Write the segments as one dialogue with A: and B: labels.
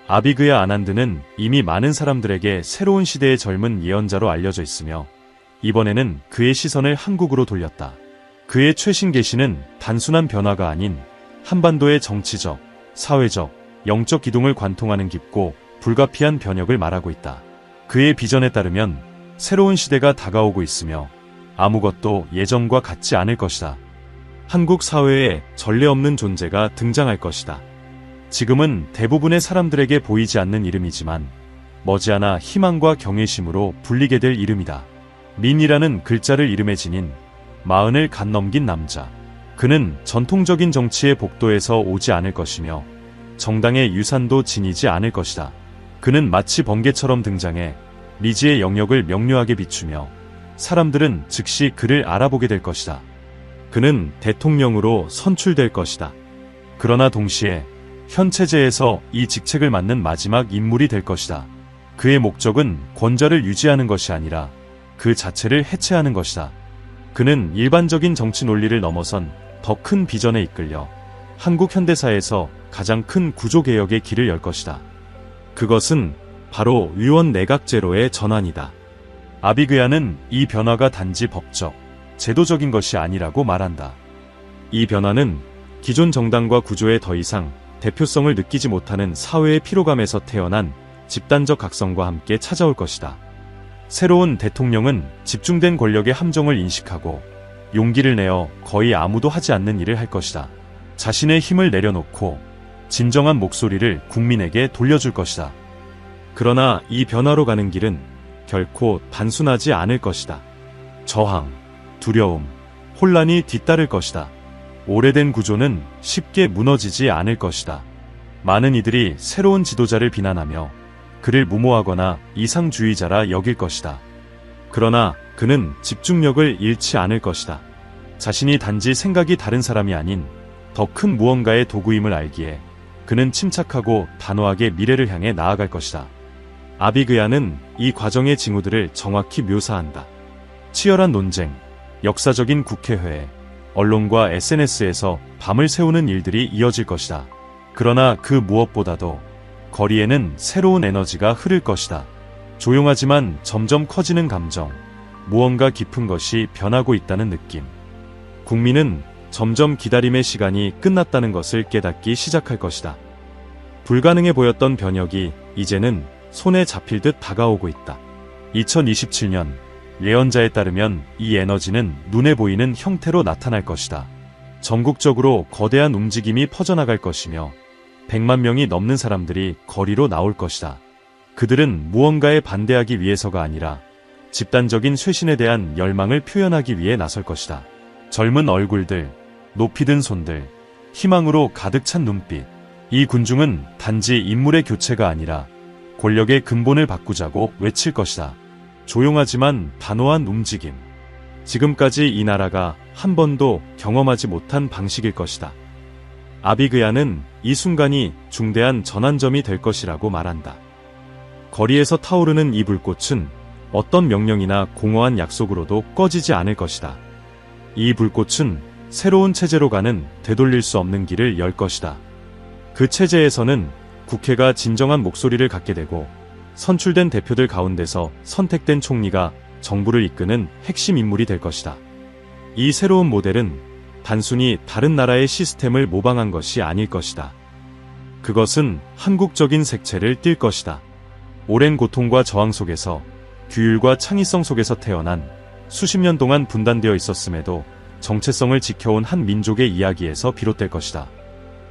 A: 아비그야 아난드는 이미 많은 사람들에게 새로운 시대의 젊은 예언자로 알려져 있으며 이번에는 그의 시선을 한국으로 돌렸다. 그의 최신 계시는 단순한 변화가 아닌 한반도의 정치적, 사회적, 영적 기동을 관통하는 깊고 불가피한 변혁을 말하고 있다. 그의 비전에 따르면 새로운 시대가 다가오고 있으며 아무것도 예전과 같지 않을 것이다. 한국 사회에 전례 없는 존재가 등장할 것이다. 지금은 대부분의 사람들에게 보이지 않는 이름이지만 머지않아 희망과 경외심으로 불리게 될 이름이다. 민이라는 글자를 이름에 지닌 40을 갓 넘긴 남자. 그는 전통적인 정치의 복도에서 오지 않을 것이며 정당의 유산도 지니지 않을 것이다. 그는 마치 번개처럼 등장해 미지의 영역을 명료하게 비추며 사람들은 즉시 그를 알아보게 될 것이다. 그는 대통령으로 선출될 것이다. 그러나 동시에 현 체제에서 이 직책을 맡는 마지막 인물이 될 것이다. 그의 목적은 권좌를 유지하는 것이 아니라 그 자체를 해체하는 것이다. 그는 일반적인 정치 논리를 넘어선 더 큰 비전에 이끌려 한국 현대사에서 가장 큰 구조개혁의 길을 열 것이다. 그것은 바로 위원 내각제로의 전환이다. 아비그야는 이 변화가 단지 법적, 제도적인 것이 아니라고 말한다. 이 변화는 기존 정당과 구조에 더 이상 대표성을 느끼지 못하는 사회의 피로감에서 태어난 집단적 각성과 함께 찾아올 것이다. 새로운 대통령은 집중된 권력의 함정을 인식하고 용기를 내어 거의 아무도 하지 않는 일을 할 것이다. 자신의 힘을 내려놓고 진정한 목소리를 국민에게 돌려줄 것이다. 그러나 이 변화로 가는 길은 결코 단순하지 않을 것이다. 저항, 두려움, 혼란이 뒤따를 것이다. 오래된 구조는 쉽게 무너지지 않을 것이다. 많은 이들이 새로운 지도자를 비난하며 그를 무모하거나 이상주의자라 여길 것이다. 그러나 그는 집중력을 잃지 않을 것이다. 자신이 단지 생각이 다른 사람이 아닌 더 큰 무언가의 도구임을 알기에 그는 침착하고 단호하게 미래를 향해 나아갈 것이다. 아비그야는 이 과정의 징후들을 정확히 묘사한다. 치열한 논쟁, 역사적인 국회회의, 언론과 SNS에서 밤을 새우는 일들이 이어질 것이다. 그러나 그 무엇보다도 거리에는 새로운 에너지가 흐를 것이다. 조용하지만 점점 커지는 감정, 무언가 깊은 것이 변하고 있다는 느낌. 국민은 점점 기다림의 시간이 끝났다는 것을 깨닫기 시작할 것이다. 불가능해 보였던 변혁이 이제는 손에 잡힐 듯 다가오고 있다. 2027년 예언자에 따르면 이 에너지는 눈에 보이는 형태로 나타날 것이다. 전국적으로 거대한 움직임이 퍼져나갈 것이며 100만 명이 넘는 사람들이 거리로 나올 것이다. 그들은 무언가에 반대하기 위해서가 아니라 집단적인 쇄신에 대한 열망을 표현하기 위해 나설 것이다. 젊은 얼굴들, 높이 든 손들, 희망으로 가득 찬 눈빛. 이 군중은 단지 인물의 교체가 아니라 권력의 근본을 바꾸자고 외칠 것이다. 조용하지만 단호한 움직임. 지금까지 이 나라가 한 번도 경험하지 못한 방식일 것이다. 아비그야는 이 순간이 중대한 전환점이 될 것이라고 말한다. 거리에서 타오르는 이 불꽃은 어떤 명령이나 공허한 약속으로도 꺼지지 않을 것이다. 이 불꽃은 새로운 체제로 가는 되돌릴 수 없는 길을 열 것이다. 그 체제에서는 국회가 진정한 목소리를 갖게 되고 선출된 대표들 가운데서 선택된 총리가 정부를 이끄는 핵심 인물이 될 것이다. 이 새로운 모델은 단순히 다른 나라의 시스템을 모방한 것이 아닐 것이다. 그것은 한국적인 색채를 띨 것이다. 오랜 고통과 저항 속에서 규율과 창의성 속에서 태어난 수십 년 동안 분단되어 있었음에도 정체성을 지켜온 한 민족의 이야기에서 비롯될 것이다.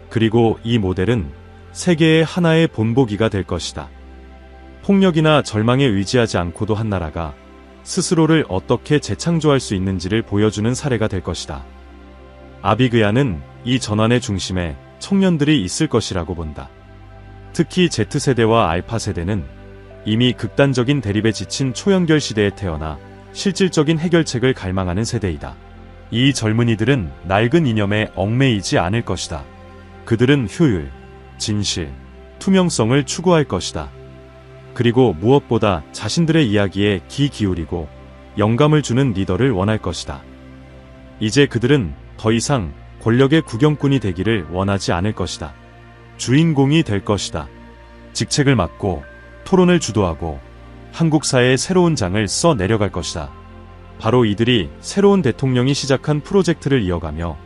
A: 그리고 이 모델은 세계의 하나의 본보기가 될 것이다. 폭력이나 절망에 의지하지 않고도 한 나라가 스스로를 어떻게 재창조할 수 있는지를 보여주는 사례가 될 것이다. 아비그야는 이 전환의 중심에 청년들이 있을 것이라고 본다. 특히 Z세대와 알파세대는 이미 극단적인 대립에 지친 초연결 시대에 태어나 실질적인 해결책을 갈망하는 세대이다. 이 젊은이들은 낡은 이념에 얽매이지 않을 것이다. 그들은 효율, 진실, 투명성을 추구할 것이다. 그리고 무엇보다 자신들의 이야기에 귀 기울이고 영감을 주는 리더를 원할 것이다. 이제 그들은 더 이상 권력의 구경꾼이 되기를 원하지 않을 것이다. 주인공이 될 것이다. 직책을 맡고 토론을 주도하고 한국 사회의 새로운 장을 써 내려갈 것이다. 바로 이들이 새로운 대통령이 시작한 프로젝트를 이어가며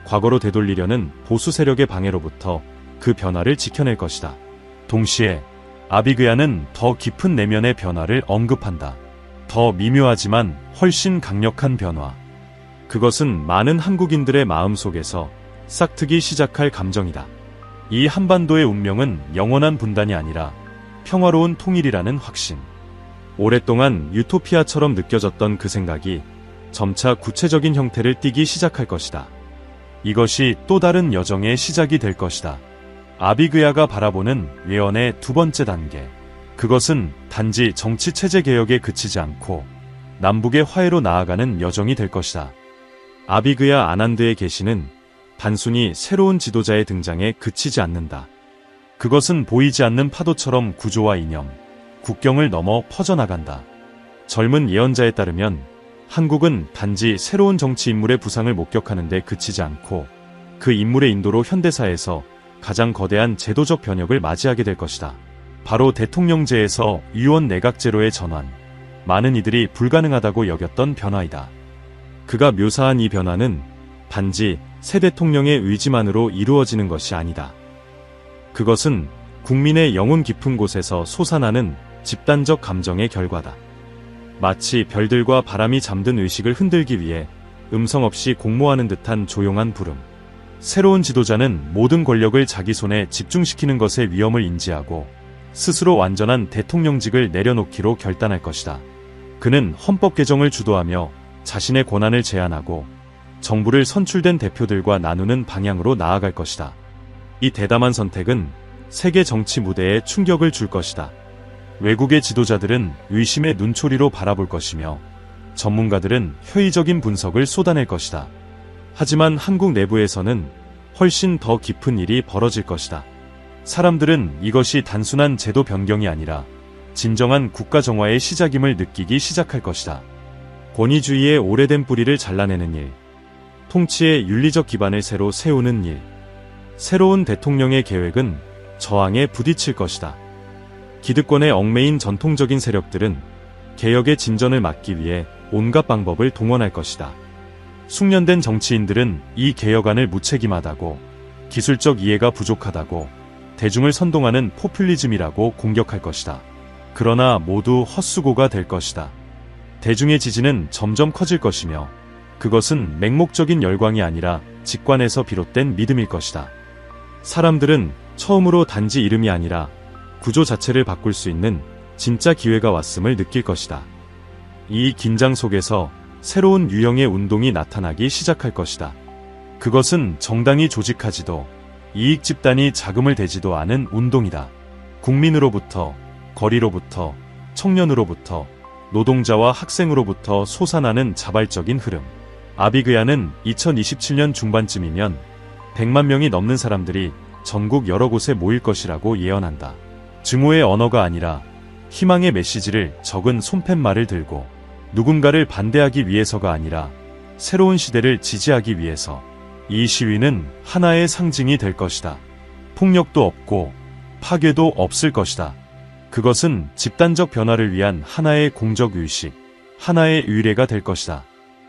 A: 과거로 되돌리려는 보수 세력의 방해로부터 그 변화를 지켜낼 것이다. 동시에 아비그야는 더 깊은 내면의 변화를 언급한다. 더 미묘하지만 훨씬 강력한 변화. 그것은 많은 한국인들의 마음속에서 싹트기 시작할 감정이다. 이 한반도의 운명은 영원한 분단이 아니라 평화로운 통일이라는 확신. 오랫동안 유토피아처럼 느껴졌던 그 생각이 점차 구체적인 형태를 띠기 시작할 것이다. 이것이 또 다른 여정의 시작이 될 것이다. 아비그야가 바라보는 외연의 두 번째 단계. 그것은 단지 정치 체제 개혁에 그치지 않고 남북의 화해로 나아가는 여정이 될 것이다. 아비그야 아난드의 계시는 단순히 새로운 지도자의 등장에 그치지 않는다. 그것은 보이지 않는 파도처럼 구조와 이념, 국경을 넘어 퍼져나간다. 젊은 예언자에 따르면 한국은 단지 새로운 정치 인물의 부상을 목격하는 데 그치지 않고 그 인물의 인도로 현대사에서 가장 거대한 제도적 변혁을 맞이하게 될 것이다. 바로 대통령제에서 의원 내각제로의 전환, 많은 이들이 불가능하다고 여겼던 변화이다. 그가 묘사한 이 변화는 단지 새 대통령의 의지만으로 이루어지는 것이 아니다. 그것은 국민의 영혼 깊은 곳에서 솟아나는 집단적 감정의 결과다. 마치 별들과 바람이 잠든 의식을 흔들기 위해 음성 없이 공모하는 듯한 조용한 부름. 새로운 지도자는 모든 권력을 자기 손에 집중시키는 것의 위험을 인지하고 스스로 완전한 대통령직을 내려놓기로 결단할 것이다. 그는 헌법 개정을 주도하며 자신의 권한을 제한하고 정부를 선출된 대표들과 나누는 방향으로 나아갈 것이다. 이 대담한 선택은 세계 정치 무대에 충격을 줄 것이다. 외국의 지도자들은 의심의 눈초리로 바라볼 것이며 전문가들은 회의적인 분석을 쏟아낼 것이다. 하지만 한국 내부에서는 훨씬 더 깊은 일이 벌어질 것이다. 사람들은 이것이 단순한 제도 변경이 아니라 진정한 국가 정화의 시작임을 느끼기 시작할 것이다. 권위주의의 오래된 뿌리를 잘라내는 일, 통치의 윤리적 기반을 새로 세우는 일, 새로운 대통령의 계획은 저항에 부딪힐 것이다. 기득권에 얽매인 전통적인 세력들은 개혁의 진전을 막기 위해 온갖 방법을 동원할 것이다. 숙련된 정치인들은 이 개혁안을 무책임하다고, 기술적 이해가 부족하다고, 대중을 선동하는 포퓰리즘이라고 공격할 것이다. 그러나 모두 헛수고가 될 것이다. 대중의 지지는 점점 커질 것이며 그것은 맹목적인 열광이 아니라 직관에서 비롯된 믿음일 것이다. 사람들은 처음으로 단지 이름이 아니라 구조 자체를 바꿀 수 있는 진짜 기회가 왔음을 느낄 것이다. 이 긴장 속에서 새로운 유형의 운동이 나타나기 시작할 것이다. 그것은 정당이 조직하지도 이익 집단이 자금을 대지도 않은 운동이다. 국민으로부터, 거리로부터, 청년으로부터, 노동자와 학생으로부터 솟아나는 자발적인 흐름. 아비그야는 2027년 중반쯤이면 100만 명이 넘는 사람들이 전국 여러 곳에 모일 것이라고 예언한다. 증오의 언어가 아니라 희망의 메시지를 적은 손팻말을 들고 누군가를 반대하기 위해서가 아니라 새로운 시대를 지지하기 위해서. 이 시위는 하나의 상징이 될 것이다. 폭력도 없고 파괴도 없을 것이다. 그것은 집단적 변화를 위한 하나의 공적 의식, 하나의 의례가 될 것이다.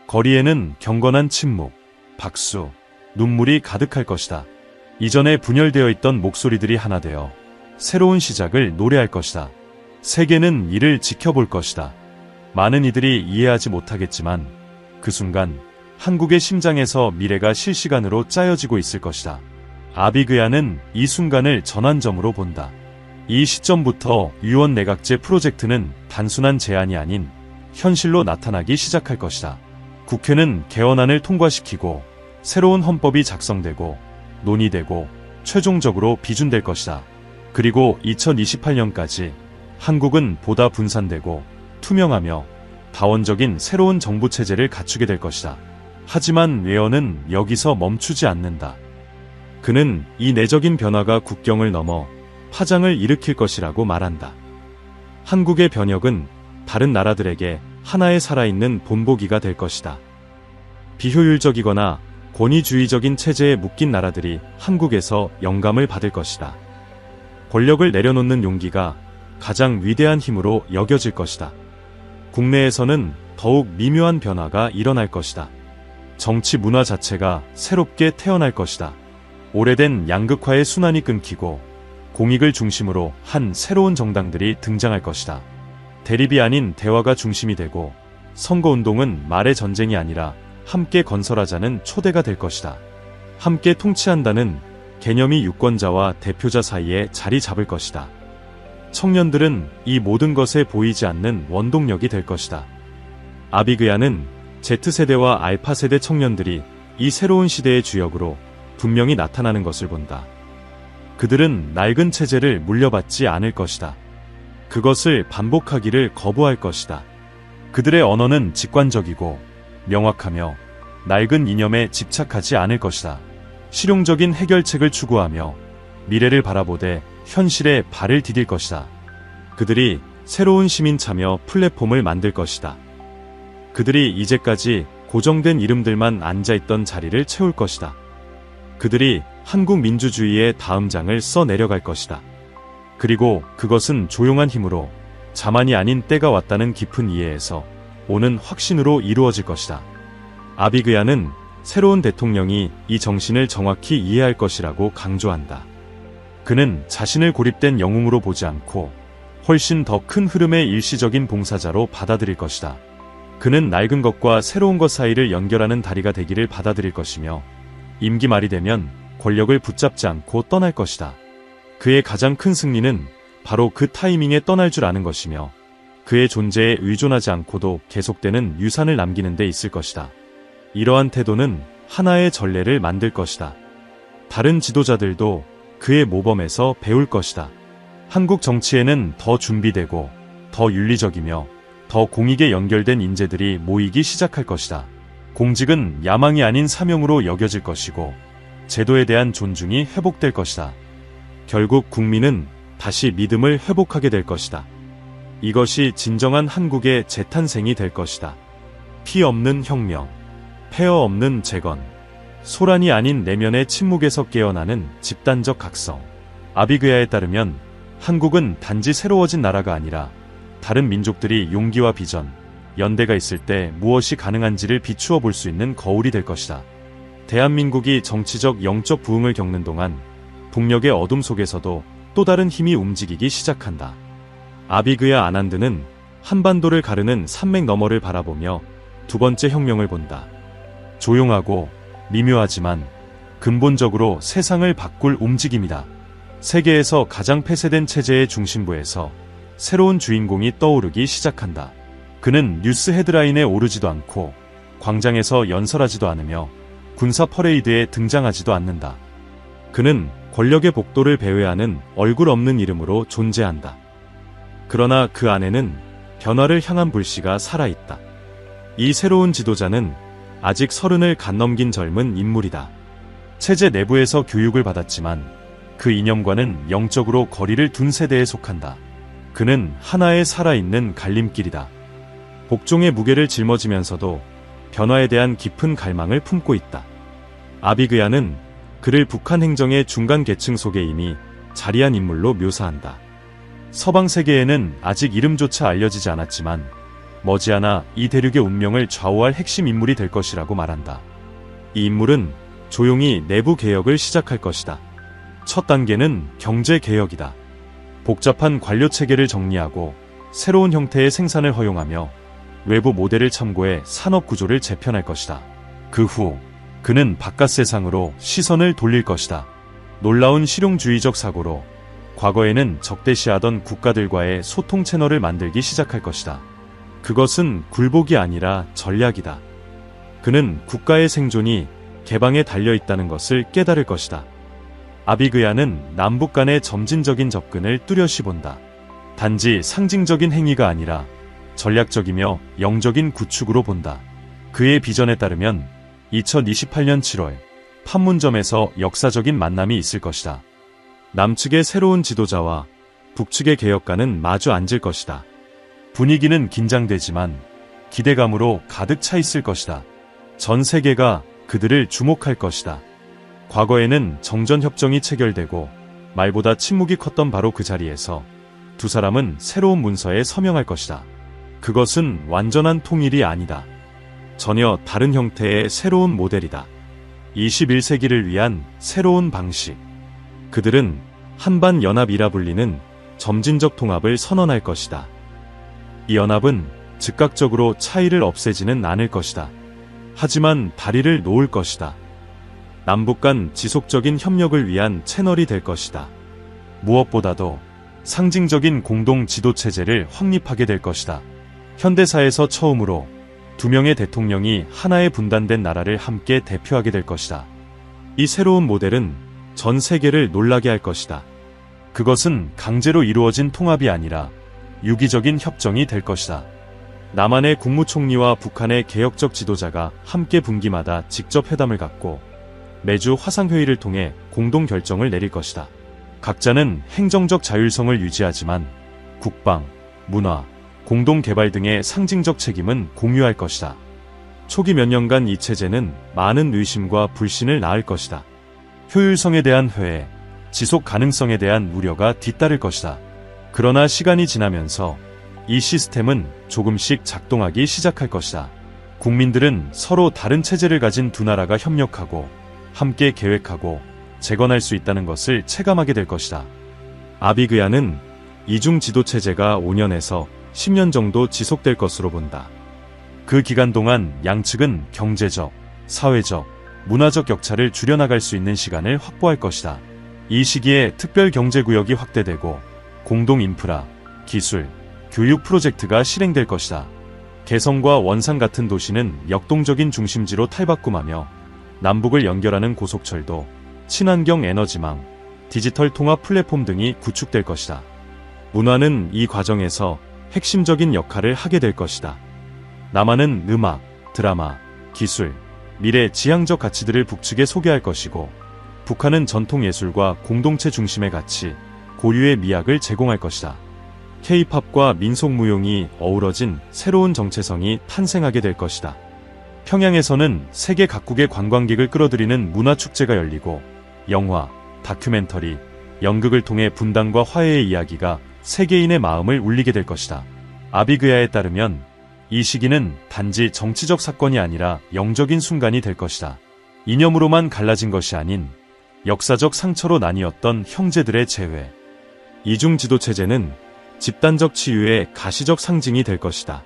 A: 거리에는 경건한 침묵, 박수, 눈물이 가득할 것이다. 이전에 분열되어 있던 목소리들이 하나 되어 새로운 시작을 노래할 것이다. 세계는 이를 지켜볼 것이다. 많은 이들이 이해하지 못하겠지만 그 순간 한국의 심장에서 미래가 실시간으로 짜여지고 있을 것이다. 아비그야는 이 순간을 전환점으로 본다. 이 시점부터 의원 내각제 프로젝트는 단순한 제안이 아닌 현실로 나타나기 시작할 것이다. 국회는 개헌안을 통과시키고 새로운 헌법이 작성되고 논의되고 최종적으로 비준될 것이다. 그리고 2028년까지 한국은 보다 분산되고 투명하며 다원적인 새로운 정부 체제를 갖추게 될 것이다. 하지만 외연은 여기서 멈추지 않는다. 그는 이 내적인 변화가 국경을 넘어 파장을 일으킬 것이라고 말한다. 한국의 변혁은 다른 나라들에게 하나의 살아있는 본보기가 될 것이다. 비효율적이거나 권위주의적인 체제에 묶인 나라들이 한국에서 영감을 받을 것이다. 권력을 내려놓는 용기가 가장 위대한 힘으로 여겨질 것이다. 국내에서는 더욱 미묘한 변화가 일어날 것이다. 정치 문화 자체가 새롭게 태어날 것이다. 오래된 양극화의 순환이 끊기고 공익을 중심으로 한 새로운 정당들이 등장할 것이다. 대립이 아닌 대화가 중심이 되고 선거운동은 말의 전쟁이 아니라 함께 건설하자는 초대가 될 것이다. 함께 통치한다는 개념이 유권자와 대표자 사이에 자리 잡을 것이다. 청년들은 이 모든 것에 보이지 않는 원동력이 될 것이다. 아비그야는 Z세대와 알파세대 청년들이 이 새로운 시대의 주역으로 분명히 나타나는 것을 본다. 그들은 낡은 체제를 물려받지 않을 것이다. 그것을 반복하기를 거부할 것이다. 그들의 언어는 직관적이고 명확하며 낡은 이념에 집착하지 않을 것이다. 실용적인 해결책을 추구하며 미래를 바라보되 현실에 발을 디딜 것이다. 그들이 새로운 시민 참여 플랫폼을 만들 것이다. 그들이 이제까지 고정된 이름들만 앉아있던 자리를 채울 것이다. 그들이 한국 민주주의의 다음 장을 써내려갈 것이다. 그리고 그것은 조용한 힘으로 자만이 아닌 때가 왔다는 깊은 이해에서 오는 확신으로 이루어질 것이다. 아비그야는 새로운 대통령이 이 정신을 정확히 이해할 것이라고 강조한다. 그는 자신을 고립된 영웅으로 보지 않고 훨씬 더 큰 흐름의 일시적인 봉사자로 받아들일 것이다. 그는 낡은 것과 새로운 것 사이를 연결하는 다리가 되기를 받아들일 것이며 임기 말이 되면 권력을 붙잡지 않고 떠날 것이다. 그의 가장 큰 승리는 바로 그 타이밍에 떠날 줄 아는 것이며 그의 존재에 의존하지 않고도 계속되는 유산을 남기는 데 있을 것이다. 이러한 태도는 하나의 전례를 만들 것이다. 다른 지도자들도 그의 모범에서 배울 것이다. 한국 정치에는 더 준비되고 더 윤리적이며 더 공익에 연결된 인재들이 모이기 시작할 것이다. 공직은 야망이 아닌 사명으로 여겨질 것이고 제도에 대한 존중이 회복될 것이다. 결국 국민은 다시 믿음을 회복하게 될 것이다. 이것이 진정한 한국의 재탄생이 될 것이다. 피 없는 혁명, 폐허 없는 재건, 소란이 아닌 내면의 침묵에서 깨어나는 집단적 각성. 아비그야에 따르면 한국은 단지 새로워진 나라가 아니라 다른 민족들이 용기와 비전, 연대가 있을 때 무엇이 가능한지를 비추어 볼 수 있는 거울이 될 것이다. 대한민국이 정치적 영적 부흥을 겪는 동안 북녘의 어둠 속에서도 또 다른 힘이 움직이기 시작한다. 아비그야 아난드는 한반도를 가르는 산맥 너머를 바라보며 두 번째 혁명을 본다. 조용하고 미묘하지만 근본적으로 세상을 바꿀 움직임이다. 세계에서 가장 폐쇄된 체제의 중심부에서 새로운 주인공이 떠오르기 시작한다. 그는 뉴스 헤드라인에 오르지도 않고 광장에서 연설하지도 않으며 군사 퍼레이드에 등장하지도 않는다. 그는 권력의 복도를 배회하는 얼굴 없는 이름으로 존재한다. 그러나 그 안에는 변화를 향한 불씨가 살아있다. 이 새로운 지도자는 아직 30을 갓 넘긴 젊은 인물이다. 체제 내부에서 교육을 받았지만 그 이념과는 영적으로 거리를 둔 세대에 속한다. 그는 하나의 살아있는 갈림길이다. 복종의 무게를 짊어지면서도 변화에 대한 깊은 갈망을 품고 있다. 아비그야는 그를 북한 행정의 중간 계층 속에 이미 자리한 인물로 묘사한다. 서방 세계에는 아직 이름조차 알려지지 않았지만 머지않아 이 대륙의 운명을 좌우할 핵심 인물이 될 것이라고 말한다. 이 인물은 조용히 내부 개혁을 시작할 것이다. 첫 단계는 경제 개혁이다. 복잡한 관료 체계를 정리하고 새로운 형태의 생산을 허용하며 외부 모델을 참고해 산업 구조를 재편할 것이다. 그 후 그는 바깥 세상으로 시선을 돌릴 것이다. 놀라운 실용주의적 사고로 과거에는 적대시하던 국가들과의 소통 채널을 만들기 시작할 것이다. 그것은 굴복이 아니라 전략이다. 그는 국가의 생존이 개방에 달려있다는 것을 깨달을 것이다. 아비그야는 남북 간의 점진적인 접근을 뚜렷이 본다. 단지 상징적인 행위가 아니라 전략적이며 영적인 구축으로 본다. 그의 비전에 따르면 2028년 7월 판문점에서 역사적인 만남이 있을 것이다. 남측의 새로운 지도자와 북측의 개혁가는 마주 앉을 것이다. 분위기는 긴장되지만 기대감으로 가득 차 있을 것이다. 전 세계가 그들을 주목할 것이다. 과거에는 정전협정이 체결되고 말보다 침묵이 컸던 바로 그 자리에서 두 사람은 새로운 문서에 서명할 것이다. 그것은 완전한 통일이 아니다. 전혀 다른 형태의 새로운 모델이다. 21세기를 위한 새로운 방식. 그들은 한반연합이라 불리는 점진적 통합을 선언할 것이다. 이 연합은 즉각적으로 차이를 없애지는 않을 것이다. 하지만 다리를 놓을 것이다. 남북 간 지속적인 협력을 위한 채널이 될 것이다. 무엇보다도 상징적인 공동 지도체제를 확립하게 될 것이다. 현대사에서 처음으로 두 명의 대통령이 하나의 분단된 나라를 함께 대표하게 될 것이다. 이 새로운 모델은 전 세계를 놀라게 할 것이다. 그것은 강제로 이루어진 통합이 아니라 유기적인 협정이 될 것이다. 남한의 국무총리와 북한의 개혁적 지도자가 함께 분기마다 직접 회담을 갖고 매주 화상회의를 통해 공동 결정을 내릴 것이다. 각자는 행정적 자율성을 유지하지만 국방, 문화, 공동개발 등의 상징적 책임은 공유할 것이다. 초기 몇 년간 이 체제는 많은 의심과 불신을 낳을 것이다. 효율성에 대한 회의, 지속 가능성에 대한 우려가 뒤따를 것이다. 그러나 시간이 지나면서 이 시스템은 조금씩 작동하기 시작할 것이다. 국민들은 서로 다른 체제를 가진 두 나라가 협력하고 함께 계획하고 재건할 수 있다는 것을 체감하게 될 것이다. 아비그야는 이중 지도체제가 5년에서 10년 정도 지속될 것으로 본다. 그 기간 동안 양측은 경제적, 사회적, 문화적 격차를 줄여나갈 수 있는 시간을 확보할 것이다. 이 시기에 특별경제구역이 확대되고 공동 인프라, 기술, 교육 프로젝트가 실행될 것이다. 개성과 원산 같은 도시는 역동적인 중심지로 탈바꿈하며 남북을 연결하는 고속철도, 친환경 에너지망, 디지털 통합 플랫폼 등이 구축될 것이다. 문화는 이 과정에서 핵심적인 역할을 하게 될 것이다. 남한은 음악, 드라마, 기술, 미래 지향적 가치들을 북측에 소개할 것이고 북한은 전통 예술과 공동체 중심의 가치, 고유의 미학을 제공할 것이다. K-팝과 민속무용이 어우러진 새로운 정체성이 탄생하게 될 것이다. 평양에서는 세계 각국의 관광객을 끌어들이는 문화축제가 열리고 영화, 다큐멘터리, 연극을 통해 분단과 화해의 이야기가 세계인의 마음을 울리게 될 것이다. 아비그야에 따르면 이 시기는 단지 정치적 사건이 아니라 영적인 순간이 될 것이다. 이념으로만 갈라진 것이 아닌 역사적 상처로 나뉘었던 형제들의 재회. 이중 지도체제는 집단적 치유의 가시적 상징이 될 것이다.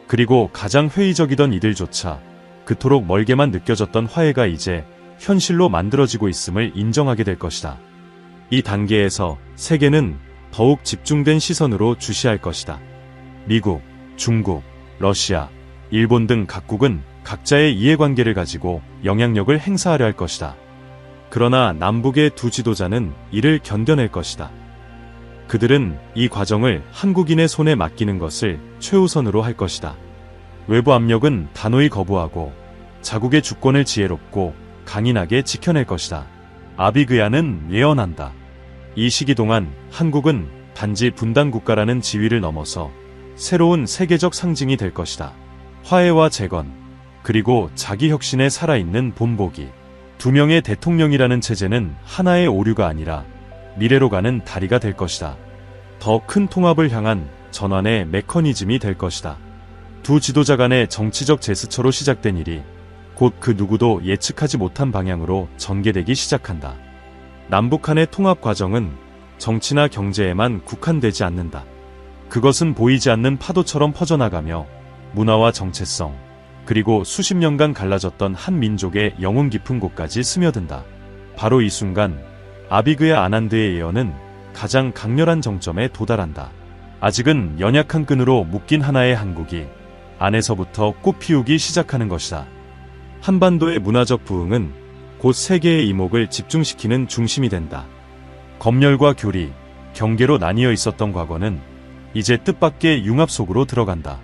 A: 그리고 가장 회의적이던 이들조차 그토록 멀게만 느껴졌던 화해가 이제 현실로 만들어지고 있음을 인정하게 될 것이다. 이 단계에서 세계는 더욱 집중된 시선으로 주시할 것이다. 미국, 중국, 러시아, 일본 등 각국은 각자의 이해관계를 가지고 영향력을 행사하려 할 것이다. 그러나 남북의 두 지도자는 이를 견뎌낼 것이다. 그들은 이 과정을 한국인의 손에 맡기는 것을 최우선으로 할 것이다. 외부 압력은 단호히 거부하고 자국의 주권을 지혜롭고 강인하게 지켜낼 것이다. 아비그야는 예언한다. 이 시기 동안 한국은 단지 분단 국가라는 지위를 넘어서 새로운 세계적 상징이 될 것이다. 화해와 재건, 그리고 자기 혁신에 살아있는 본보기. 두 명의 대통령이라는 체제는 하나의 오류가 아니라 미래로 가는 다리가 될 것이다. 더 큰 통합을 향한 전환의 메커니즘이 될 것이다. 두 지도자 간의 정치적 제스처로 시작된 일이 곧 그 누구도 예측하지 못한 방향으로 전개되기 시작한다. 남북 간의 통합 과정은 정치나 경제에만 국한되지 않는다. 그것은 보이지 않는 파도처럼 퍼져나가며 문화와 정체성, 그리고 수십 년간 갈라졌던 한 민족의 영혼 깊은 곳까지 스며든다. 바로 이 순간 아비그야 아난드의 예언은 가장 강렬한 정점에 도달한다. 아직은 연약한 끈으로 묶인 하나의 한국이 안에서부터 꽃피우기 시작하는 것이다. 한반도의 문화적 부흥은 곧 세계의 이목을 집중시키는 중심이 된다. 검열과 교리, 경계로 나뉘어 있었던 과거는 이제 뜻밖의 융합 속으로 들어간다.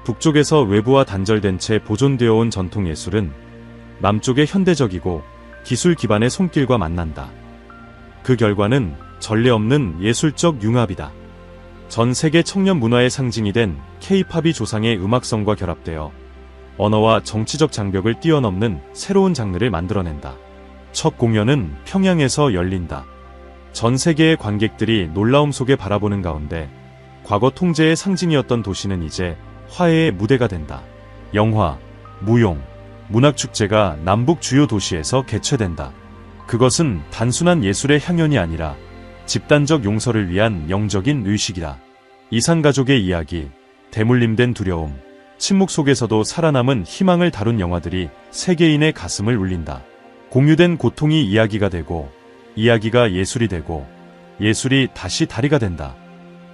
A: 북쪽에서 외부와 단절된 채 보존되어 온 전통 예술은 남쪽의 현대적이고 기술 기반의 손길과 만난다. 그 결과는 전례 없는 예술적 융합이다. 전 세계 청년 문화의 상징이 된 K-팝이 조상의 음악성과 결합되어 언어와 정치적 장벽을 뛰어넘는 새로운 장르를 만들어낸다. 첫 공연은 평양에서 열린다. 전 세계의 관객들이 놀라움 속에 바라보는 가운데 과거 통제의 상징이었던 도시는 이제 화해의 무대가 된다. 영화, 무용, 문학축제가 남북 주요 도시에서 개최된다. 그것은 단순한 예술의 향연이 아니라 집단적 용서를 위한 영적인 의식이다. 이산가족의 이야기, 대물림된 두려움, 침묵 속에서도 살아남은 희망을 다룬 영화들이 세계인의 가슴을 울린다. 공유된 고통이 이야기가 되고, 이야기가 예술이 되고, 예술이 다시 다리가 된다.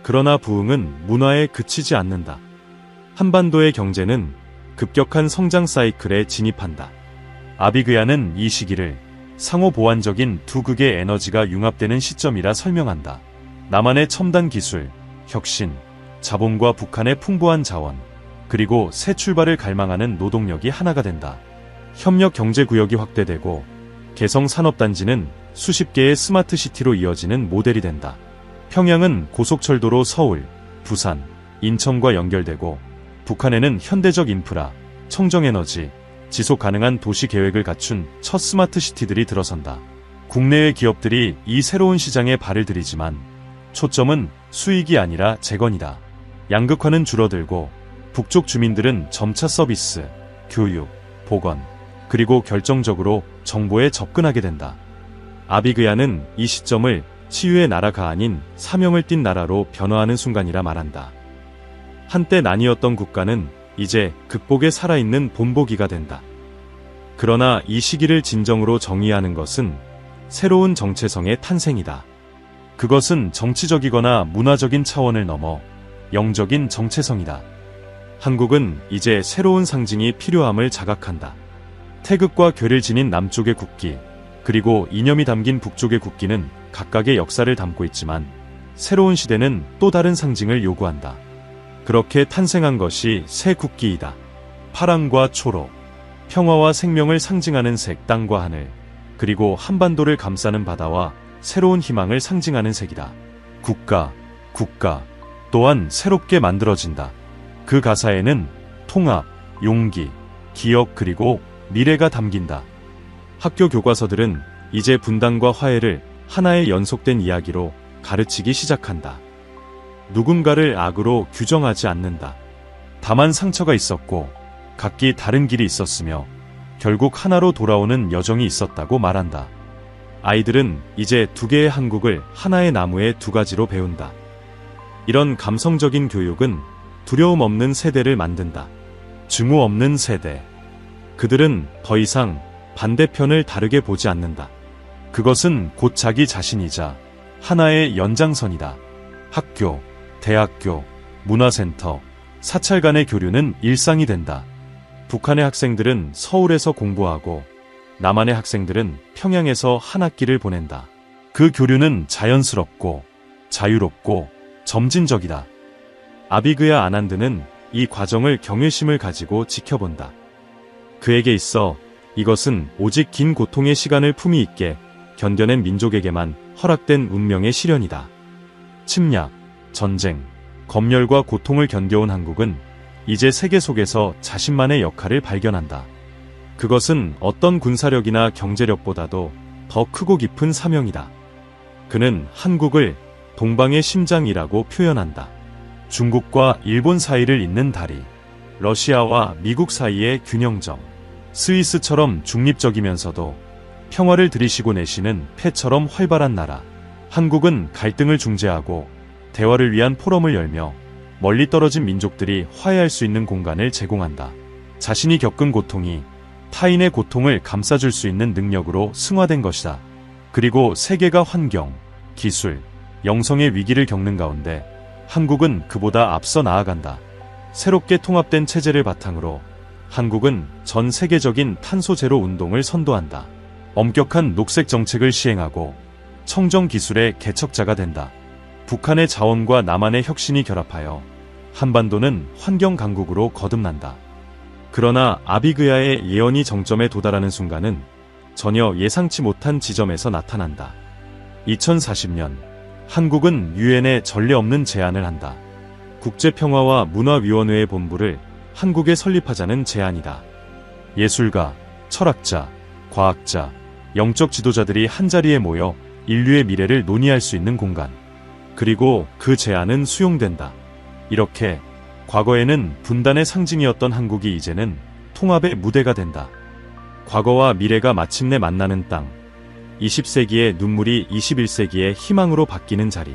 A: 그러나 부흥은 문화에 그치지 않는다. 한반도의 경제는 급격한 성장 사이클에 진입한다. 아비그야는 이 시기를 상호 보완적인 두 극의 에너지가 융합되는 시점이라 설명한다. 남한의 첨단 기술, 혁신, 자본과 북한의 풍부한 자원, 그리고 새 출발을 갈망하는 노동력이 하나가 된다. 협력 경제구역이 확대되고 개성 산업단지는 수십 개의 스마트 시티로 이어지는 모델이 된다. 평양은 고속철도로 서울, 부산, 인천과 연결되고 북한에는 현대적 인프라, 청정에너지, 지속 가능한 도시 계획을 갖춘 첫 스마트 시티들이 들어선다. 국내외 기업들이 이 새로운 시장에 발을 들이지만 초점은 수익이 아니라 재건이다. 양극화는 줄어들고 북쪽 주민들은 점차 서비스, 교육, 보건, 그리고 결정적으로 정보에 접근하게 된다. 아비그야는 이 시점을 치유의 나라가 아닌 사명을 띤 나라로 변화하는 순간이라 말한다. 한때 나뉘었던 국가는 이제 극복에 살아있는 본보기가 된다. 그러나 이 시기를 진정으로 정의하는 것은 새로운 정체성의 탄생이다. 그것은 정치적이거나 문화적인 차원을 넘어 영적인 정체성이다. 한국은 이제 새로운 상징이 필요함을 자각한다. 태극과 궤를 지닌 남쪽의 국기, 그리고 이념이 담긴 북쪽의 국기는 각각의 역사를 담고 있지만 새로운 시대는 또 다른 상징을 요구한다. 그렇게 탄생한 것이 새 국기이다. 파랑과 초록, 평화와 생명을 상징하는 색 땅과 하늘, 그리고 한반도를 감싸는 바다와 새로운 희망을 상징하는 색이다. 국가 또한 새롭게 만들어진다. 그 가사에는 통합, 용기, 기억 그리고 미래가 담긴다. 학교 교과서들은 이제 분단과 화해를 하나의 연속된 이야기로 가르치기 시작한다. 누군가를 악으로 규정하지 않는다. 다만 상처가 있었고 각기 다른 길이 있었으며 결국 하나로 돌아오는 여정이 있었다고 말한다. 아이들은 이제 두 개의 한국을 하나의 나무의 두 가지로 배운다. 이런 감성적인 교육은 두려움 없는 세대를 만든다. 증오 없는 세대. 그들은 더 이상 반대편을 다르게 보지 않는다. 그것은 곧 자기 자신이자 하나의 연장선이다. 학교, 대학교, 문화센터, 사찰 간의 교류는 일상이 된다. 북한의 학생들은 서울에서 공부하고 남한의 학생들은 평양에서 한 학기를 보낸다. 그 교류는 자연스럽고 자유롭고 점진적이다. 아비그야 아난드는 이 과정을 경외심을 가지고 지켜본다. 그에게 있어 이것은 오직 긴 고통의 시간을 품위 있게 견뎌낸 민족에게만 허락된 운명의 시련이다. 침략, 전쟁, 검열과 고통을 견뎌온 한국은 이제 세계 속에서 자신만의 역할을 발견한다. 그것은 어떤 군사력이나 경제력보다도 더 크고 깊은 사명이다. 그는 한국을 동방의 심장이라고 표현한다. 중국과 일본 사이를 잇는 다리, 러시아와 미국 사이의 균형점, 스위스처럼 중립적이면서도 평화를 들이쉬고 내쉬는 패처럼 활발한 나라. 한국은 갈등을 중재하고 대화를 위한 포럼을 열며 멀리 떨어진 민족들이 화해할 수 있는 공간을 제공한다. 자신이 겪은 고통이 타인의 고통을 감싸줄 수 있는 능력으로 승화된 것이다. 그리고 세계가 환경, 기술, 영성의 위기를 겪는 가운데 한국은 그보다 앞서 나아간다. 새롭게 통합된 체제를 바탕으로 한국은 전 세계적인 탄소 제로 운동을 선도한다. 엄격한 녹색 정책을 시행하고 청정 기술의 개척자가 된다. 북한의 자원과 남한의 혁신이 결합하여 한반도는 환경 강국으로 거듭난다. 그러나 아비그야의 예언이 정점에 도달하는 순간은 전혀 예상치 못한 지점에서 나타난다. 2040년 한국은 유엔에 전례 없는 제안을 한다. 국제평화와 문화위원회의 본부를 한국에 설립하자는 제안이다. 예술가, 철학자, 과학자, 영적 지도자들이 한자리에 모여 인류의 미래를 논의할 수 있는 공간. 그리고 그 제안은 수용된다. 이렇게 과거에는 분단의 상징이었던 한국이 이제는 통합의 무대가 된다. 과거와 미래가 마침내 만나는 땅. 20세기의 눈물이 21세기의 희망으로 바뀌는 자리.